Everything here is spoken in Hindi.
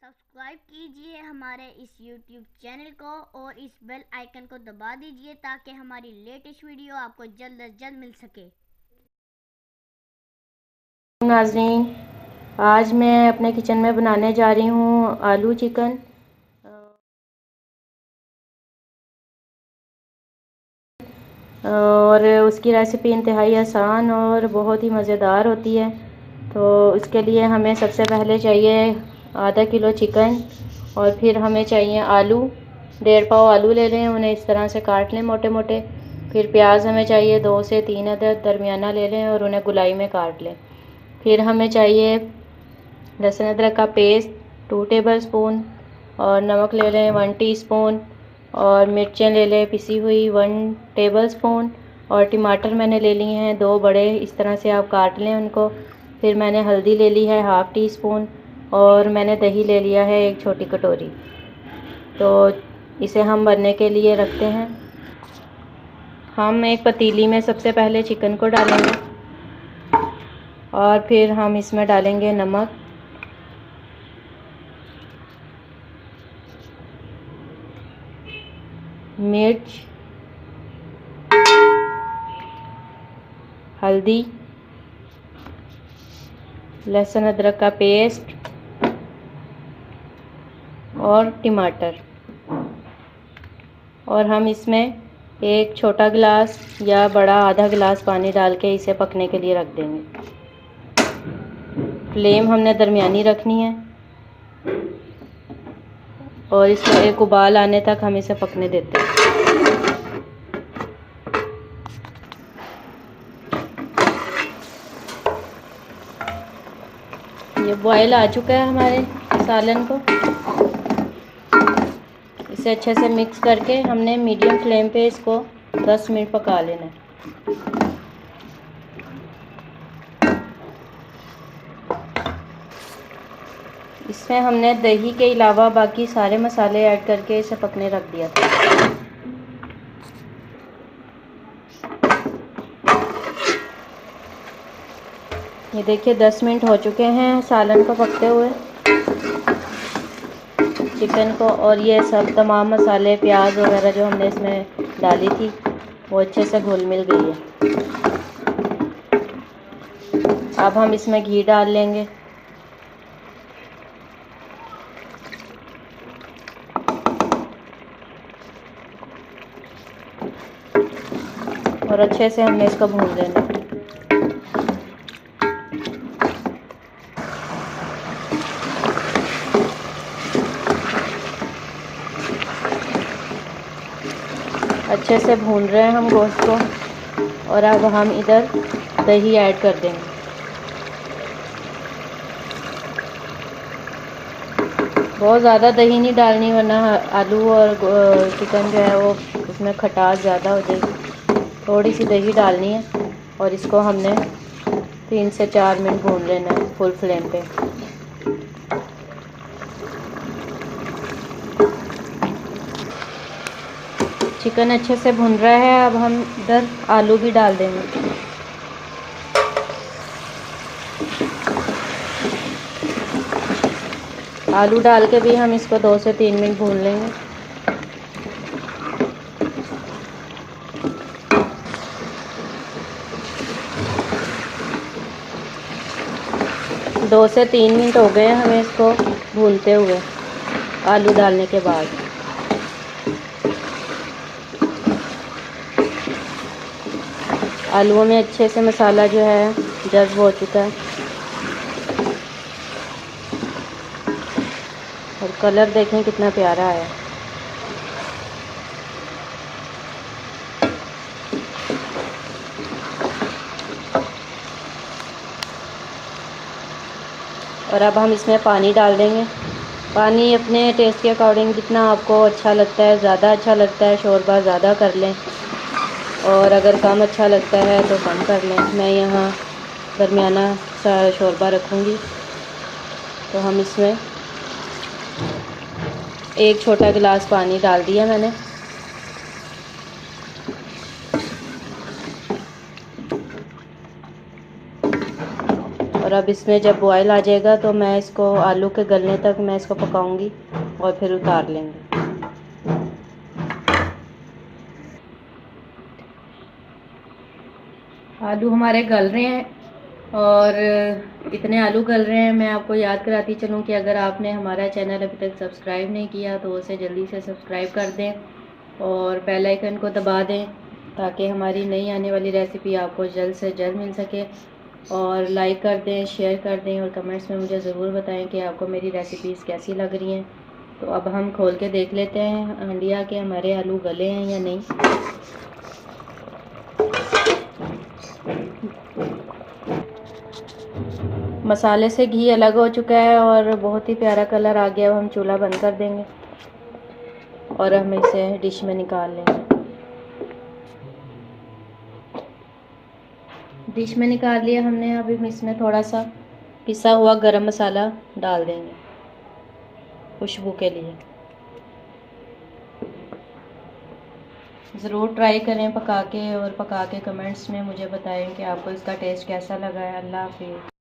सब्सक्राइब कीजिए हमारे इस YouTube चैनल को और इस बेल आइकन को दबा दीजिए ताकि हमारी लेटेस्ट वीडियो आपको जल्द से जल्द मिल सके। नाज़रीन, आज मैं अपने किचन में बनाने जा रही हूँ आलू चिकन। और उसकी रेसिपी इंतहाई आसान और बहुत ही मज़ेदार होती है। तो उसके लिए हमें सबसे पहले चाहिए आधा किलो चिकन, और फिर हमें चाहिए आलू। 1.5 पाव आलू ले लें, उन्हें इस तरह से काट लें मोटे मोटे। फिर प्याज हमें चाहिए 2 से 3 अदद दरमियाना ले लें और उन्हें गोलाई में काट लें। फिर हमें चाहिए लहसुन अदरक का पेस्ट 2 टेबल स्पून, और नमक ले लें 1 टीस्पून, और मिर्चें ले लें पिसी हुई 1 टेबल स्पून, और टमाटर मैंने ले लिए हैं 2 बड़े, इस तरह से आप काट लें उनको। फिर मैंने हल्दी ले ली है ½ टीस्पून, और मैंने दही ले लिया है 1 छोटी कटोरी। तो इसे हम बनने के लिए रखते हैं। हम एक पतीली में सबसे पहले चिकन को डालेंगे, और फिर हम इसमें डालेंगे नमक, मिर्च, हल्दी, लहसुन अदरक का पेस्ट और टमाटर। और हम इसमें एक छोटा गिलास या बड़ा आधा गिलास पानी डाल के इसे पकने के लिए रख देंगे। फ्लेम हमने दरमियानी रखनी है, और इसमें एक उबाल आने तक हम इसे पकने देते हैं। ये बॉयल आ चुका है हमारे सालन को। इसे अच्छे से मिक्स करके हमने मीडियम फ्लेम पे इसको 10 मिनट पका लेना है। इसमें हमने दही के अलावा बाकी सारे मसाले ऐड करके इसे पकने रख दिया था। ये देखिए 10 मिनट हो चुके हैं सालन को पकते हुए, चिकन को। और ये सब तमाम मसाले, प्याज वगैरह जो हमने इसमें डाली थी वो अच्छे से घुल मिल गई है। अब हम इसमें घी डाल लेंगे, और अच्छे से हमने इसको भून लेना। अच्छे से भून रहे हैं हम गोश्त को, और अब हम इधर दही ऐड कर देंगे। बहुत ज़्यादा दही नहीं डालनी, वरना आलू और चिकन जो है वो उसमें खटास ज़्यादा हो जाएगी। थोड़ी सी दही डालनी है, और इसको हमने 3 से 4 मिनट भून लेना है फुल फ्लेम पे। चिकन अच्छे से भुन रहा है, अब हम इधर आलू भी डाल देंगे। आलू डाल के भी हम इसको 2 से 3 मिनट भून लेंगे। दो से 3 मिनट हो गए हमें इसको भूनते हुए आलू डालने के बाद। आलूओं में अच्छे से मसाला जो है जज़्ब हो चुका है, और कलर देखें कितना प्यारा आया। और अब हम इसमें पानी डाल देंगे। पानी अपने टेस्ट के अकॉर्डिंग, जितना आपको अच्छा लगता है, ज़्यादा अच्छा लगता है शोरबा ज़्यादा कर लें, और अगर कम अच्छा लगता है तो कम कर लें। मैं यहाँ दरमियाना सा शोरबा रखूँगी। तो हम इसमें 1 छोटा गिलास पानी डाल दिया मैंने, और और अब इसमें जब बॉयल आ जाएगा तो मैं इसको आलू के गलने तक मैं इसको पकाऊंगी और फिर उतार लेंगे। आलू हमारे गल रहे हैं और इतने आलू गल रहे हैं। मैं आपको याद कराती चलूँ कि अगर आपने हमारा चैनल अभी तक सब्सक्राइब नहीं किया तो उसे जल्दी से सब्सक्राइब कर दें और बेल आइकन को दबा दें ताकि हमारी नई आने वाली रेसिपी आपको जल्द से जल्द मिल सके। और लाइक कर दें, शेयर कर दें और कमेंट्स में मुझे ज़रूर बताएं कि आपको मेरी रेसिपीज़ कैसी लग रही हैं। तो अब हम खोल के देख लेते हैं हंडिया के हमारे आलू गले हैं या नहीं। मसाले से घी अलग हो चुका है और बहुत ही प्यारा कलर आ गया। अब हम चूल्हा बंद कर देंगे और हम इसे डिश में निकाल लेंगे। डिश में निकाल लिया हमने। अब इसमें थोड़ा सा पिसा हुआ गरम मसाला डाल देंगे खुशबू के लिए। ज़रूर ट्राई करें पका के और पका के कमेंट्स में मुझे बताएं कि आपको इसका टेस्ट कैसा लगा है। अल्लाह हाफिज़।